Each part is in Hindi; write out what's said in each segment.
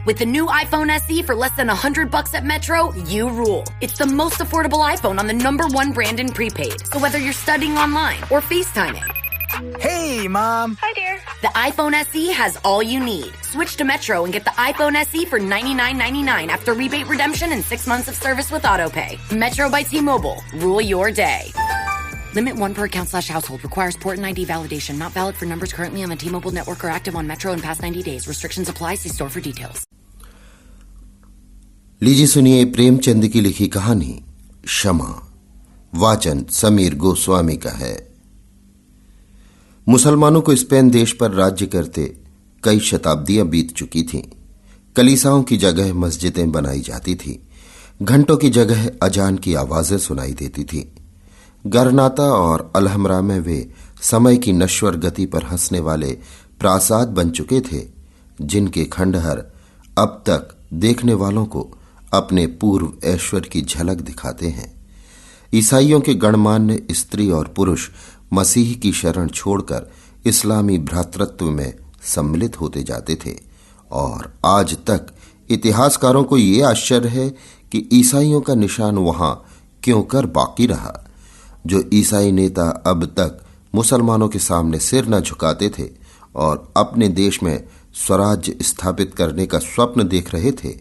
With the new iPhone SE for less than $100 at Metro, you rule. It's the most affordable iPhone on the #1 brand in prepaid. So whether you're studying online or FaceTiming. Hey, Mom. Hi, dear. The iPhone SE has all you need. Switch to Metro and get the iPhone SE for $99.99 after rebate redemption and 6 months of service with AutoPay. Metro by T-Mobile. Rule your day. Limit 1 per account/household. Requires port and ID validation. Not valid for numbers currently on the T-Mobile network or active on Metro in past 90 days. Restrictions apply. See store for details. लीजिए सुनिए प्रेमचंद की लिखी कहानी क्षमा। वाचन समीर गोस्वामी का है। मुसलमानों को स्पेन देश पर राज्य करते कई शताब्दियां बीत चुकी थीं। कलीसियाओं की जगह मस्जिदें बनाई जाती थीं। घंटों की जगह अजान की आवाजें सुनाई देती थीं। गरनाता और अलहमरा में वे समय की नश्वर गति पर हंसने वाले प्रासाद बन चुके थे, जिनके खंडहर अब तक देखने वालों को अपने पूर्व ऐश्वर्य की झलक दिखाते हैं। ईसाइयों के गणमान्य स्त्री और पुरुष मसीह की शरण छोड़कर इस्लामी भ्रातृत्व में सम्मिलित होते जाते थे, और आज तक इतिहासकारों को ये आश्चर्य है कि ईसाइयों का निशान वहां क्यों कर बाकी रहा। जो ईसाई नेता अब तक मुसलमानों के सामने सिर न झुकाते थे और अपने देश में स्वराज्य स्थापित करने का स्वप्न देख रहे थे,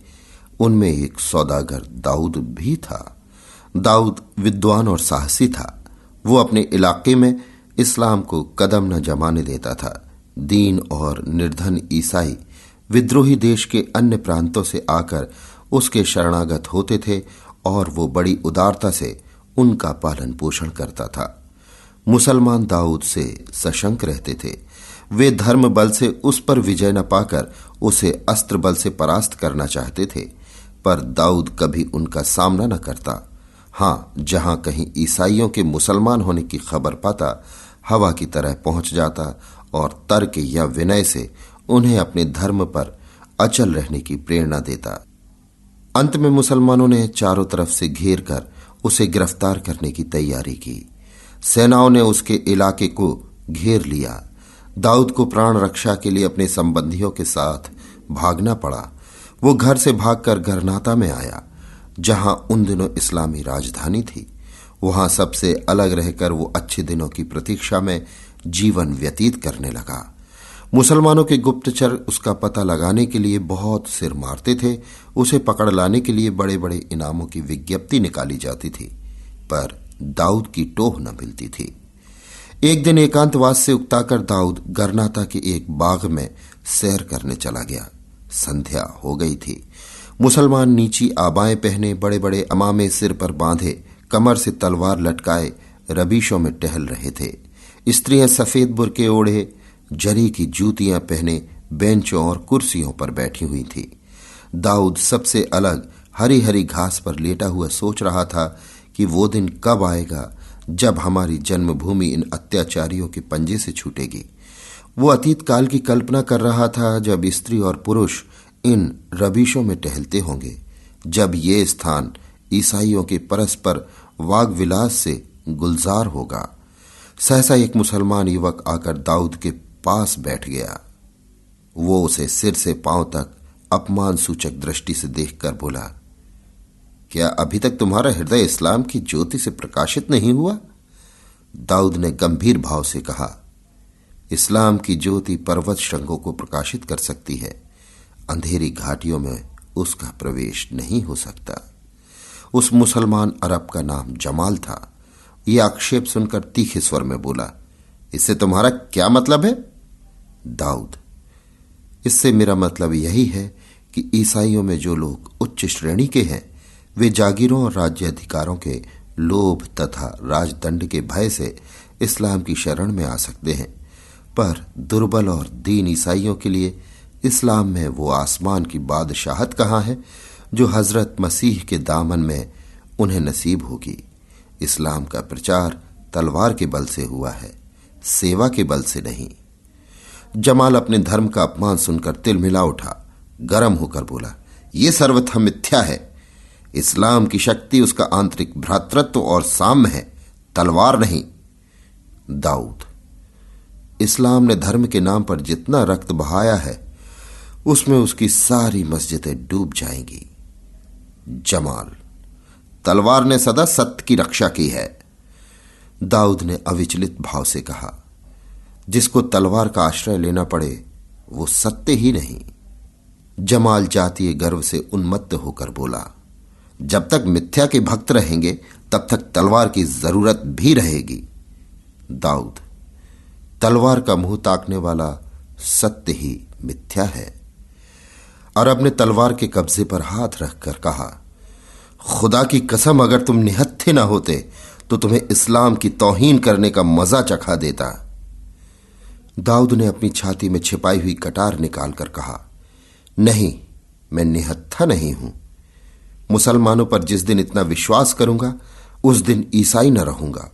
उनमें एक सौदागर दाऊद भी था। दाऊद विद्वान और साहसी था। वो अपने इलाके में इस्लाम को कदम न जमाने देता था। दीन और निर्धन ईसाई विद्रोही देश के अन्य प्रांतों से आकर उसके शरणागत होते थे और वो बड़ी उदारता से उनका पालन पोषण करता था। मुसलमान दाऊद से सशंक रहते थे। वे धर्म बल से उस पर विजय न पाकर उसे अस्त्र बल से परास्त करना चाहते थे, पर दाऊद कभी उनका सामना न करता। हां, जहां कहीं ईसाइयों के मुसलमान होने की खबर पाता, हवा की तरह पहुंच जाता और तर्क या विनय से उन्हें अपने धर्म पर अचल रहने की प्रेरणा देता। अंत में मुसलमानों ने चारों तरफ से घेर कर उसे गिरफ्तार करने की तैयारी की। सेनाओं ने उसके इलाके को घेर लिया। दाऊद को प्राण रक्षा के लिए अपने संबंधियों के साथ भागना पड़ा। वो घर से भागकर गरनाता में आया, जहां उन दिनों इस्लामी राजधानी थी। वहां सबसे अलग रहकर वो अच्छे दिनों की प्रतीक्षा में जीवन व्यतीत करने लगा। मुसलमानों के गुप्तचर उसका पता लगाने के लिए बहुत सिर मारते थे। उसे पकड़ लाने के लिए बड़े बड़े इनामों की विज्ञप्ति निकाली जाती थी, पर दाऊद की टोह न मिलती थी। एक दिन एकांतवास से उकताकर दाऊद गरनाता के एक बाग में सैर करने चला गया। संध्या हो गई थी। मुसलमान नीची आबाएं पहने, बड़े बड़े अमामे सिर पर बांधे, कमर से तलवार लटकाए रबीशों में टहल रहे थे। स्त्रियां सफेद बुर्के ओढ़े, जरी की जूतियां पहने बेंचों और कुर्सियों पर बैठी हुई थी। दाऊद सबसे अलग हरी हरी घास पर लेटा हुआ सोच रहा था कि वो दिन कब आएगा जब हमारी जन्मभूमि इन अत्याचारियों के पंजे से छूटेगी। वो अतीत काल की कल्पना कर रहा था जब स्त्री और पुरुष इन रबीशों में टहलते होंगे, जब ये स्थान ईसाइयों के परस्पर वाग विलास से गुलजार होगा। सहसा एक मुसलमान युवक आकर दाऊद के पास बैठ गया। वो उसे सिर से पांव तक अपमान सूचक दृष्टि से देखकर बोला, क्या अभी तक तुम्हारा हृदय इस्लाम की ज्योति से प्रकाशित नहीं हुआ? दाऊद ने गंभीर भाव से कहा, इस्लाम की ज्योति पर्वत श्रृंगों को प्रकाशित कर सकती है, अंधेरी घाटियों में उसका प्रवेश नहीं हो सकता। उस मुसलमान अरब का नाम जमाल था। यह आक्षेप सुनकर तीखे स्वर में बोला, इससे तुम्हारा क्या मतलब है? दाऊद, इससे मेरा मतलब यही है कि ईसाइयों में जो लोग उच्च श्रेणी के हैं, वे जागीरों और राज्य अधिकारों के लोभ तथा राजदंड के भय से इस्लाम की शरण में आ सकते हैं, पर दुर्बल और दीन ईसाइयों के लिए इस्लाम में वो आसमान की बादशाहत कहाँ है जो हजरत मसीह के दामन में उन्हें नसीब होगी। इस्लाम का प्रचार तलवार के बल से हुआ है, सेवा के बल से नहीं। जमाल अपने धर्म का अपमान सुनकर तिलमिला उठा, गरम होकर बोला, यह सर्वथा मिथ्या है। इस्लाम की शक्ति उसका आंतरिक भ्रातृत्व और साम्य है, तलवार नहीं। दाऊद, इस्लाम ने धर्म के नाम पर जितना रक्त बहाया है उसमें उसकी सारी मस्जिदें डूब जाएंगी। जमाल, तलवार ने सदा सत्य की रक्षा की है। दाऊद ने अविचलित भाव से कहा। जिसको तलवार का आश्रय लेना पड़े वो सत्य ही नहीं। जमाल जातीय गर्व से उन्मत्त होकर बोला, जब तक मिथ्या के भक्त रहेंगे तब तक तलवार की जरूरत भी रहेगी। दाऊद, तलवार का मुंह ताकने वाला सत्य ही मिथ्या है। अरब ने तलवार के कब्जे पर हाथ रखकर कहा, खुदा की कसम, अगर तुम निहत्थे ना होते तो तुम्हें इस्लाम की तौहीन करने का मजा चखा देता। दाऊद ने अपनी छाती में छिपाई हुई कटार निकालकर कहा, नहीं, मैं निहत्था नहीं हूं। मुसलमानों पर जिस दिन इतना विश्वास करूंगा उस दिन ईसाई न रहूंगा।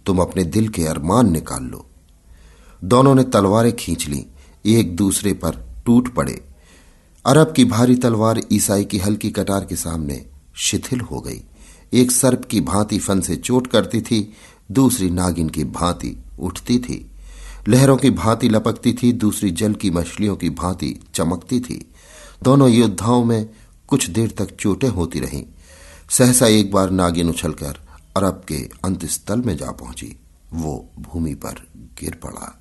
तुम अपने दिल के अरमान निकाल लो। दोनों ने तलवारें खींच ली, एक दूसरे पर टूट पड़े। अरब की भारी तलवार ईसाई की हल्की कटार के सामने शिथिल हो गई। एक सर्प की भांति फन से चोट करती थी, दूसरी नागिन की भांति उठती थी, लहरों की भांति लपकती थी, दूसरी जल की मछलियों की भांति चमकती थी। दोनों योद्धाओं में कुछ देर तक चोटें होती रहीं। सहसा एक बार नागिन उछलकर अरब के अंतस्थल में जा पहुंची। वो भूमि पर गिर पड़ा।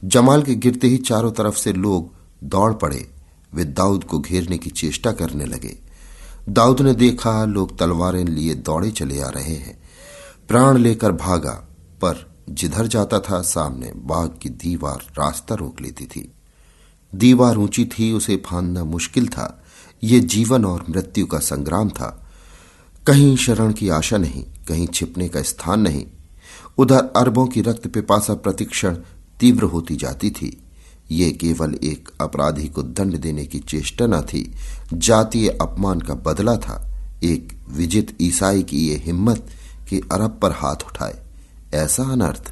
जमाल के गिरते ही चारों तरफ से लोग दौड़ पड़े। वे दाऊद को घेरने की चेष्टा करने लगे। दाऊद ने देखा लोग तलवारें लिए दौड़े चले आ रहे हैं। प्राण लेकर भागा, पर जिधर जाता था सामने बाग की दीवार रास्ता रोक लेती थी। दीवार ऊंची थी, उसे फांदना मुश्किल था। ये जीवन और मृत्यु का संग्राम था। कहीं शरण की आशा नहीं, कहीं छिपने का स्थान नहीं। उधर अरबों की रक्त पिपासा प्रतिक्षण तीव्र होती जाती थी। ये केवल एक अपराधी को दंड देने की चेष्टा न थी, जातीय अपमान का बदला था। एक विजित ईसाई की ये हिम्मत कि अरब पर हाथ उठाए। ऐसा अनर्थ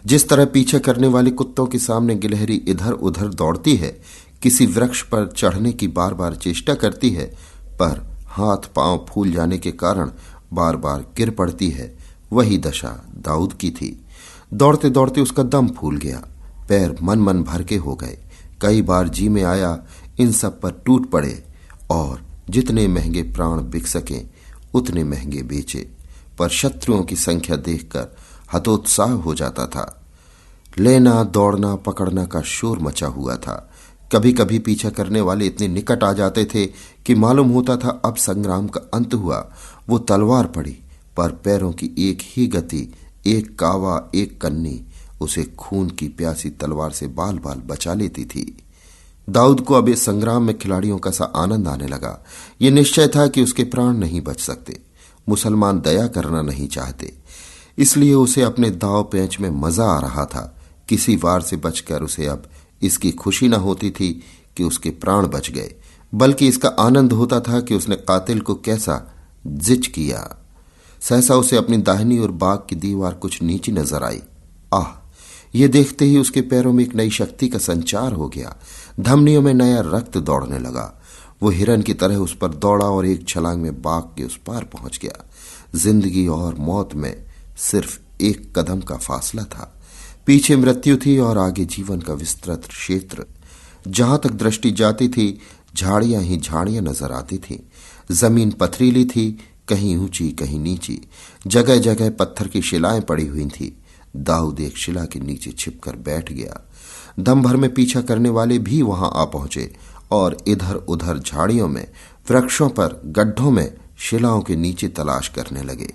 जिस तरह पीछे करने वाले कुत्तों के सामने गिलहरी इधर उधर दौड़ती है, किसी वृक्ष पर चढ़ने की बार बार चेष्टा करती है, पर हाथ पांव फूल जाने के कारण बार बार गिर पड़ती है, वही दशा दाऊद की थी। दौड़ते दौड़ते उसका दम फूल गया, पैर मन मन भर के हो गए। कई बार जी में आया इन सब पर टूट पड़े और जितने महंगे प्राण बिक सके उतने महंगे बेचे, पर शत्रुओं की संख्या देखकर हतोत्साह हो जाता था। लेना दौड़ना पकड़ना का शोर मचा हुआ था। कभी कभी पीछा करने वाले इतने निकट आ जाते थे कि मालूम होता था अब संग्राम का अंत हुआ। वो तलवार पड़ी, पर पैरों की एक ही गति, एक कावा एक कन्नी उसे खून की प्यासी तलवार से बाल बाल बचा लेती थी। दाऊद को अब इस संग्राम में खिलाड़ियों का सा आनंद आने लगा। ये निश्चय था कि उसके प्राण नहीं बच सकते। मुसलमान दया करना नहीं चाहते, इसलिए उसे अपने दाव पेंच में मजा आ रहा था। किसी वार से बचकर उसे अब इसकी खुशी न होती थी कि उसके प्राण बच गए, बल्कि इसका आनंद होता था कि उसने कातिल को कैसा जिच किया। सहसा उसे अपनी दाहिनी और बाग की दीवार कुछ नीची नजर आई। आह! ये देखते ही उसके पैरों में एक नई शक्ति का संचार हो गया। धमनियों में नया रक्त दौड़ने लगा। वो हिरन की तरह उस पर दौड़ा और एक छलांग में बाग के उस पार पहुंच गया। जिंदगी और मौत में सिर्फ एक कदम का फासला था। पीछे मृत्यु थी और आगे जीवन का विस्तृत क्षेत्र। जहां तक दृष्टि जाती थी झाड़ियां ही झाड़ियां नजर आती थी। जमीन पथरीली थी, कहीं ऊंची कहीं नीची, जगह जगह पत्थर की शिलाएं पड़ी हुई थी। दाऊद एक शिला के नीचे छिपकर बैठ गया। दम भर में पीछा करने वाले भी वहां आ पहुंचे और इधर उधर झाड़ियों में, वृक्षों पर, गड्ढों में शिलाओं के नीचे तलाश करने लगे।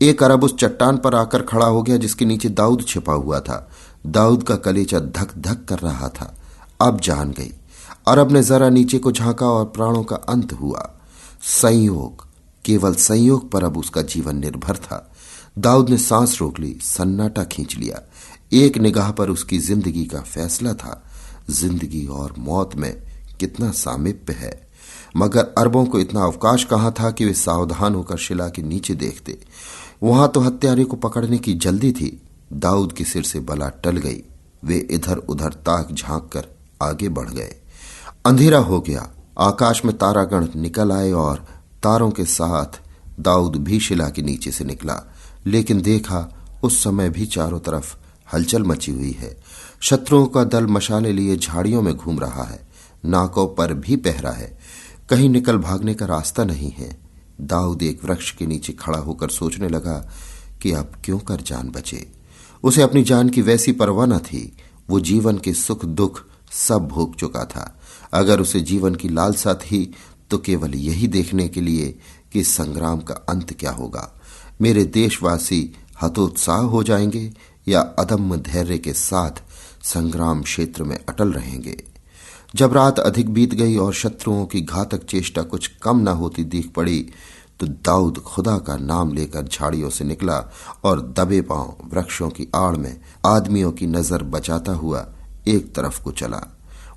एक अरब उस चट्टान पर आकर खड़ा हो गया जिसके नीचे दाऊद छिपा हुआ था। दाऊद का कलेजा धक धक कर रहा था। अब जान गई। अरब ने जरा नीचे को झांका और प्राणों का अंत हुआ। संयोग, केवल संयोग पर अब उसका जीवन निर्भर था। दाऊद ने सांस रोक ली, सन्नाटा खींच लिया। एक निगाह पर उसकी जिंदगी का फैसला था। जिंदगी और मौत में कितना सामीप्य है, मगर अरबों को इतना अवकाश कहाँ था कि वे सावधान होकर शिला के नीचे देखते। वहां तो हत्यारे को पकड़ने की जल्दी थी। दाऊद के सिर से बला टल गई। वे इधर उधर ताक झांक कर आगे बढ़ गए। अंधेरा हो गया। आकाश में तारागण निकल आए और तारों के साथ दाऊद भी शिला के नीचे से निकला, लेकिन देखा उस समय भी चारों तरफ हलचल मची हुई है। शत्रुओं का दल मशाले लिए झाड़ियों में घूम रहा है। नाकों पर भी पहरा है। कहीं निकल भागने का रास्ता नहीं है। दाऊद एक वृक्ष के नीचे खड़ा होकर सोचने लगा कि अब क्यों कर जान बचे। उसे अपनी जान की वैसी परवाह न थी। वो जीवन के सुख दुख सब भोग चुका था। अगर उसे जीवन की लालसा थी तो केवल यही देखने के लिए कि इस संग्राम का अंत क्या होगा। मेरे देशवासी हतोत्साह हो जाएंगे या अदम्य धैर्य के साथ संग्राम क्षेत्र में अटल रहेंगे। जब रात अधिक बीत गई और शत्रुओं की घातक चेष्टा कुछ कम न होती दिख पड़ी तो दाऊद खुदा का नाम लेकर झाड़ियों से निकला और दबे पांव वृक्षों की आड़ में आदमियों की नजर बचाता हुआ एक तरफ को चला।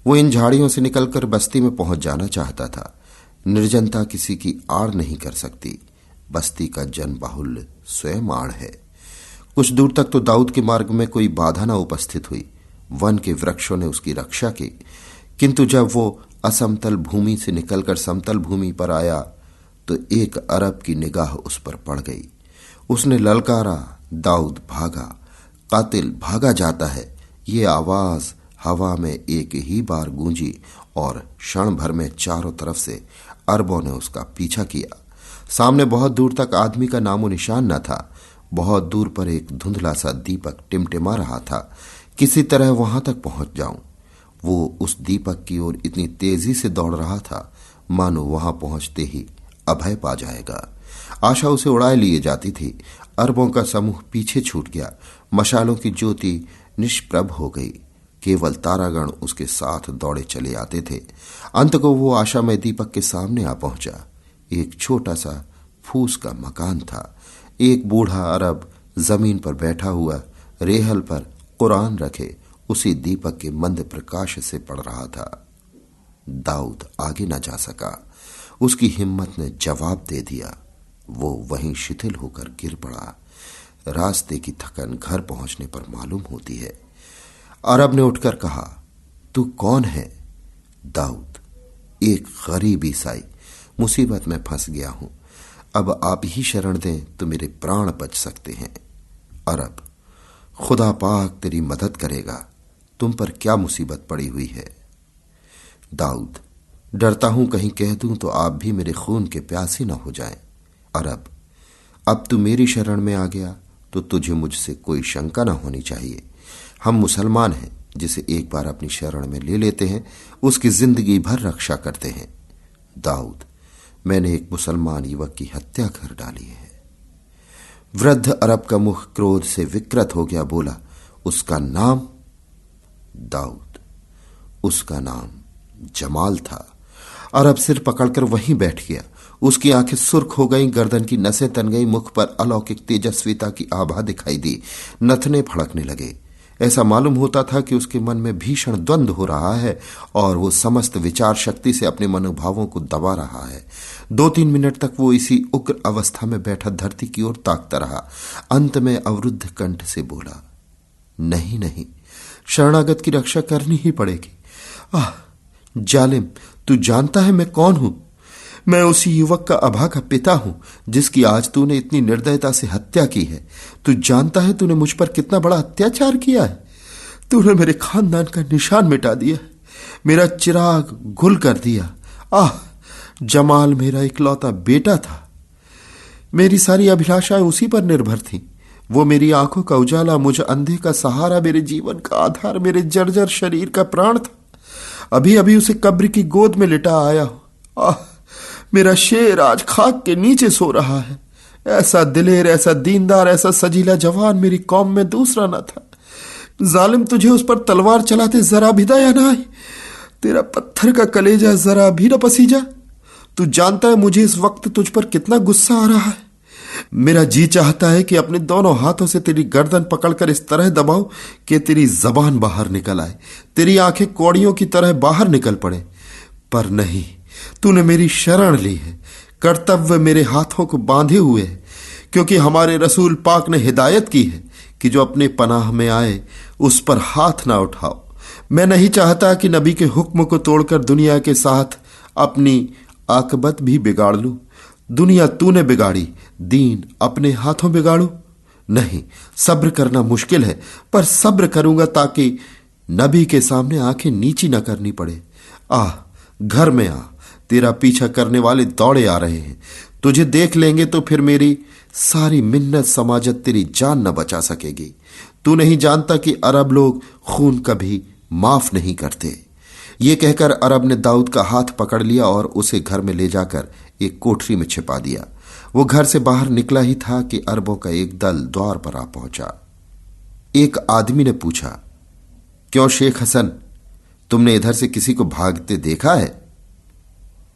वो इन झाड़ियों से निकलकर बस्ती में पहुंच जाना चाहता था। निर्जनता किसी की आड़ नहीं कर सकती। बस्ती का जन बाहुल्य स्वयं आड़ है। कुछ दूर तक तो दाऊद के मार्ग में कोई बाधा न उपस्थित हुई। वन के वृक्षों ने उसकी रक्षा की, किंतु जब वो असमतल भूमि से निकलकर समतल भूमि पर आया तो एक अरब की निगाह उस पर पड़ गई। उसने ललकारा, दाऊद भागा, कातिल भागा जाता है। ये आवाज हवा में एक ही बार गूंजी और क्षण भर में चारों तरफ से अरबों ने उसका पीछा किया। सामने बहुत दूर तक आदमी का नामो निशान न था। बहुत दूर पर एक धुंधला सा दीपक टिमटिमा रहा था। किसी तरह वहां तक पहुंच जाऊं। वो उस दीपक की ओर इतनी तेजी से दौड़ रहा था मानो वहां पहुंचते ही अभय पा जाएगा। आशा उसे उड़ाए लिए जाती थी। अरबों का समूह पीछे छूट गया। मशालों की ज्योति निष्प्रभ हो गई। केवल तारागण उसके साथ दौड़े चले आते थे। अंत को वो आशामय दीपक के सामने आ पहुंचा। एक छोटा सा फूस का मकान था। एक बूढ़ा अरब जमीन पर बैठा हुआ रेहल पर कुरान रखे उसी दीपक के मंद प्रकाश से पड़ रहा था। दाऊद आगे न जा सका। उसकी हिम्मत ने जवाब दे दिया। वो वहीं शिथिल होकर गिर पड़ा। रास्ते की थकन घर पहुंचने पर मालूम होती है। अरब ने उठकर कहा, तू कौन है? दाऊद, एक गरीब ईसाई, मुसीबत में फंस गया हूं। अब आप ही शरण दें तो मेरे प्राण बच सकते हैं। अरब, खुदा पाक तेरी मदद करेगा। तुम पर क्या मुसीबत पड़ी हुई है? दाऊद, डरता हूं कहीं कह दूं तो आप भी मेरे खून के प्यासे न हो जाएं। अरब, अब तू मेरी शरण में आ गया तो तुझे मुझसे कोई शंका न होनी चाहिए। हम मुसलमान हैं। जिसे एक बार अपनी शरण में ले लेते हैं उसकी जिंदगी भर रक्षा करते हैं। दाऊद, मैंने एक मुसलमान युवक की हत्या कर डाली है। वृद्ध अरब का मुख क्रोध से विकृत हो गया। बोला, उसका नाम? दाऊद, उसका नाम जमाल था। अरब सिर पकड़कर वहीं बैठ गया। उसकी आंखें सुर्ख हो गईं, गर्दन की नसें तन गईं, मुख पर अलौकिक तेजस्विता की आभा दिखाई दी। नथने फड़कने लगे। ऐसा मालूम होता था कि उसके मन में भीषण द्वंद्व हो रहा है और वो समस्त विचार शक्ति से अपने मनोभावों को दबा रहा है। 2-3 मिनट तक वो इसी उग्र अवस्था में बैठा धरती की ओर ताकता रहा। अंत में अवरुद्ध कंठ से बोला, नहीं नहीं, शरणागत की रक्षा करनी ही पड़ेगी। आह जालिम, तू जानता है मैं कौन हूं? मैं उसी युवक का अभागा पिता हूं जिसकी आज तूने इतनी निर्दयता से हत्या की है। तू जानता है तूने मुझ पर कितना बड़ा अत्याचार किया है। तूने मेरे खानदान का निशान मिटा दिया, मेरा चिराग गुल कर दिया। आह, जमाल मेरा इकलौता बेटा था। मेरी सारी अभिलाषाएं उसी पर निर्भर थीं। वो मेरी आंखों का उजाला, मुझ अंधे का सहारा, मेरे जीवन का आधार, मेरे जर्जर शरीर का प्राण था। अभी अभी उसे कब्र की गोद में लिटा आया हूं। आह, मेरा शेर आज खाक के नीचे सो रहा है। ऐसा दिलेर, ऐसा दीनदार, ऐसा सजीला जवान मेरी कौम में दूसरा न था। जालिम, तुझे उस पर तलवार चलाते जरा भी दया न आई। तेरा पत्थर का कलेजा जरा भी न पसीजा। तू जानता है मुझे इस वक्त तुझ पर कितना गुस्सा आ रहा है। मेरा जी चाहता है कि अपने दोनों हाथों से तेरी गर्दन पकड़कर इस तरह दबाऊं कि तेरी जबान बाहर निकल आए, तेरी आंखें कौड़ियों की तरह बाहर निकल पड़े। पर नहीं, तूने मेरी शरण ली है। कर्तव्य मेरे हाथों को बांधे हुए है, क्योंकि हमारे रसूल पाक ने हिदायत की है कि जो अपने पनाह में आए उस पर हाथ ना उठाओ। मैं नहीं चाहता कि नबी के हुक्म को तोड़कर दुनिया के साथ अपनी आकबत भी बिगाड़ लूं। दुनिया तूने बिगाड़ी, दीन अपने हाथों बिगाड़ू। नहीं, सब्र करना मुश्किल है, पर सब्र करूंगा ताकि नबी के सामने आंखें नीची न करनी पड़े। घर में आ, तेरा पीछा करने वाले दौड़े आ रहे हैं। तुझे देख लेंगे तो फिर मेरी सारी मिन्नत समाजत तेरी जान न बचा सकेगी। तू नहीं जानता कि अरब लोग खून कभी माफ नहीं करते। ये कहकर अरब ने दाऊद का हाथ पकड़ लिया और उसे घर में ले जाकर एक कोठरी में छिपा दिया। वो घर से बाहर निकला ही था कि अरबों का एक दल द्वार पर आ पहुंचा। एक आदमी ने पूछा, क्यों शेख हसन, तुमने इधर से किसी को भागते देखा है?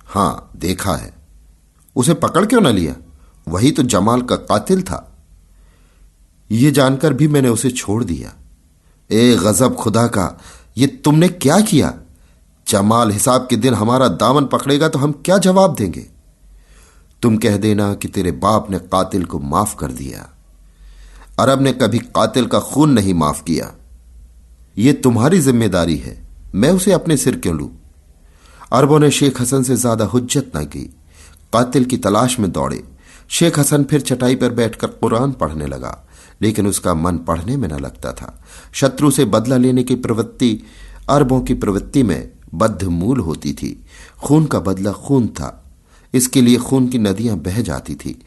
हां, देखा है। उसे पकड़ क्यों न लिया? वही तो जमाल का कातिल था। यह जानकर भी मैंने उसे छोड़ दिया। ए गजब खुदा का, ये तुमने क्या किया? जमाल हिसाब के दिन हमारा दामन पकड़ेगा तो हम क्या जवाब देंगे? तुम कह देना कि तेरे बाप ने कातिल को माफ कर दिया। अरब ने कभी कातिल का खून नहीं माफ किया। यह तुम्हारी जिम्मेदारी है, मैं उसे अपने सिर क्यों लूं? अरबों ने शेख हसन से ज्यादा हुज्जत न की, कातिल की तलाश में दौड़े। शेख हसन फिर चटाई पर बैठकर कुरान पढ़ने लगा, लेकिन उसका मन पढ़ने में न लगता था। शत्रु से बदला लेने की प्रवृत्ति अरबों की प्रवृत्ति में बद्धमूल होती थी। खून का बदला खून था, इसके लिए खून की नदियां बह जाती थी।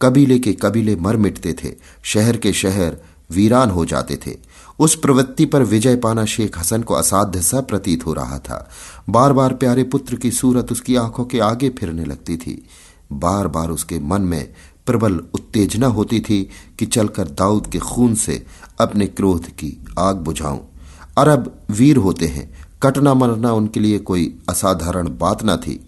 कबीले के कबीले मर मिटते थे, शहर के शहर वीरान हो जाते थे। उस प्रवृत्ति पर विजय पाना शेख हसन को असाध्य सा प्रतीत हो रहा था। बार बार प्यारे पुत्र की सूरत उसकी आंखों के आगे फिरने लगती थी। बार बार उसके मन में प्रबल उत्तेजना होती थी कि चलकर दाऊद के खून से अपने क्रोध की आग बुझाऊं। अरब वीर होते हैं, कटना मरना उनके लिए कोई असाधारण बात न थी।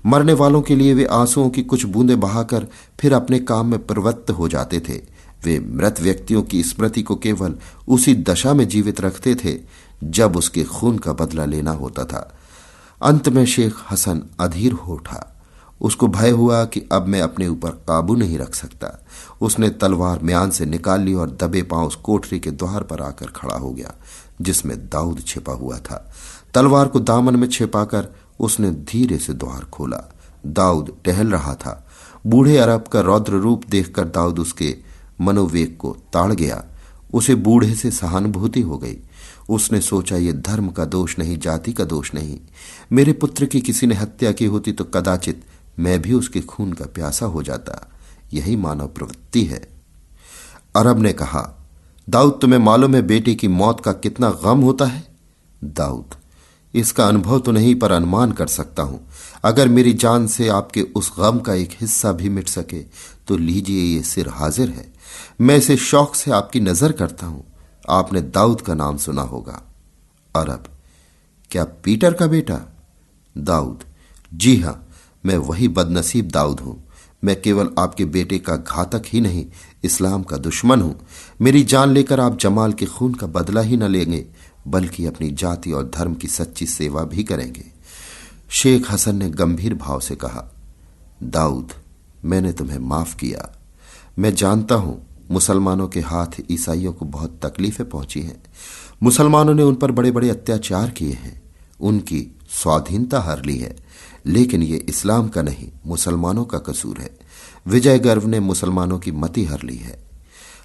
मरने वालों के लिए वे आंसुओं की कुछ बूंदें बहाकर फिर अपने काम में प्रवृत्त हो जाते थे। वे मृत व्यक्तियों की स्मृति को केवल उसी दशा में जीवित रखते थे जब उसके खून का बदला लेना होता था। अंत में शेख हसन अधीर हो उठा। उसको भय हुआ कि अब मैं अपने ऊपर काबू नहीं रख सकता। उसने तलवार म्यान से निकाल ली और दबे पांव उस कोठरी के द्वार पर आकर खड़ा हो गया जिसमें दाऊद छिपा हुआ था। तलवार को दामन में छिपाकर उसने धीरे से द्वार खोला। दाऊद टहल रहा था। बूढ़े अरब का रौद्र रूप देखकर दाऊद उसके मनोवेग को ताड़ गया। उसे बूढ़े से सहानुभूति हो गई। उसने सोचा, ये धर्म का दोष नहीं, जाति का दोष नहीं। मेरे पुत्र की किसी ने हत्या की होती तो कदाचित मैं भी उसके खून का प्यासा हो जाता। यही मानव प्रवृत्ति है। अरब ने कहा, दाऊद, तुम्हें मालूम है बेटे की मौत का कितना गम होता है? दाऊद, इसका अनुभव तो नहीं पर अनुमान कर सकता हूं। अगर मेरी जान से आपके उस गम का एक हिस्सा भी मिट सके तो लीजिए, ये सिर हाजिर है। मैं इसे शौक से आपकी नजर करता हूं। आपने दाऊद का नाम सुना होगा। अरब, क्या पीटर का बेटा? दाऊद, जी हां, मैं वही बदनसीब दाऊद हूं। मैं केवल आपके बेटे का घातक ही नहीं, इस्लाम का दुश्मन हूं। मेरी जान लेकर आप जमाल के खून का बदला ही न लेंगे, बल्कि अपनी जाति और धर्म की सच्ची सेवा भी करेंगे। शेख हसन ने गंभीर भाव से कहा, दाऊद, मैंने तुम्हें माफ किया। मैं जानता हूं मुसलमानों के हाथ ईसाइयों को बहुत तकलीफें पहुंची हैं। मुसलमानों ने उन पर बड़े बड़े अत्याचार किए हैं, उनकी स्वाधीनता हर ली है, लेकिन ये इस्लाम का नहीं, मुसलमानों का कसूर है। विजय गर्व ने मुसलमानों की मति हर ली है।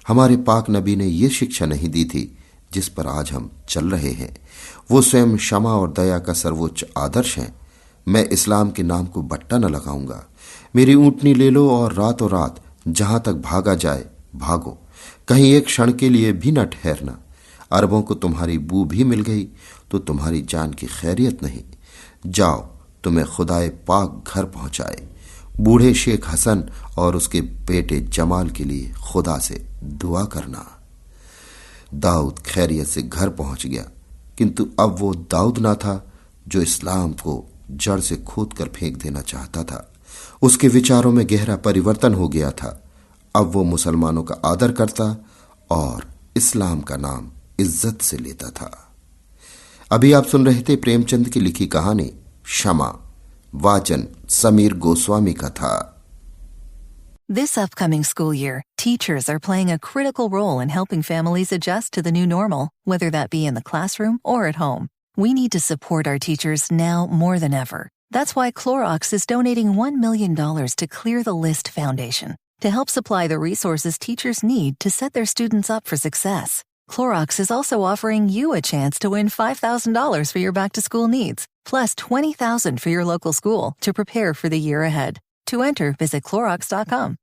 हमारे पाक नबी ने यह शिक्षा नहीं दी थी जिस पर आज हम चल रहे हैं। वो स्वयं क्षमा और दया का सर्वोच्च आदर्श हैं। मैं इस्लाम के नाम को बट्टा न लगाऊंगा। मेरी ऊंटनी ले लो और रातों रात जहां तक भागा जाए भागो, कहीं एक क्षण के लिए भी न ठहरना। अरबों को तुम्हारी बू भी मिल गई तो तुम्हारी जान की खैरियत नहीं। जाओ, तुम्हें खुदाए पाक घर पहुंचाए। बूढ़े शेख हसन और उसके बेटे जमाल के लिए खुदा से दुआ करना। दाऊद खैरियत से घर पहुंच गया, किंतु अब वो दाऊद ना था जो इस्लाम को जड़ से खोद कर फेंक देना चाहता था। उसके विचारों में गहरा परिवर्तन हो गया था। अब वो मुसलमानों का आदर करता और इस्लाम का नाम इज्जत से लेता था। अभी आप सुन रहे थे प्रेमचंद की लिखी कहानी क्षमा। वाचन समीर गोस्वामी का था। This upcoming school year, teachers are playing a critical role in helping families adjust to the new normal, whether that be in the classroom or at home. We need to support our teachers now more than ever. That's why Clorox is donating $1 million to Clear the List Foundation. to help supply the resources teachers need to set their students up for success. Clorox is also offering you a chance to win $5,000 for your back-to-school needs, plus $20,000 for your local school to prepare for the year ahead. To enter, visit Clorox.com.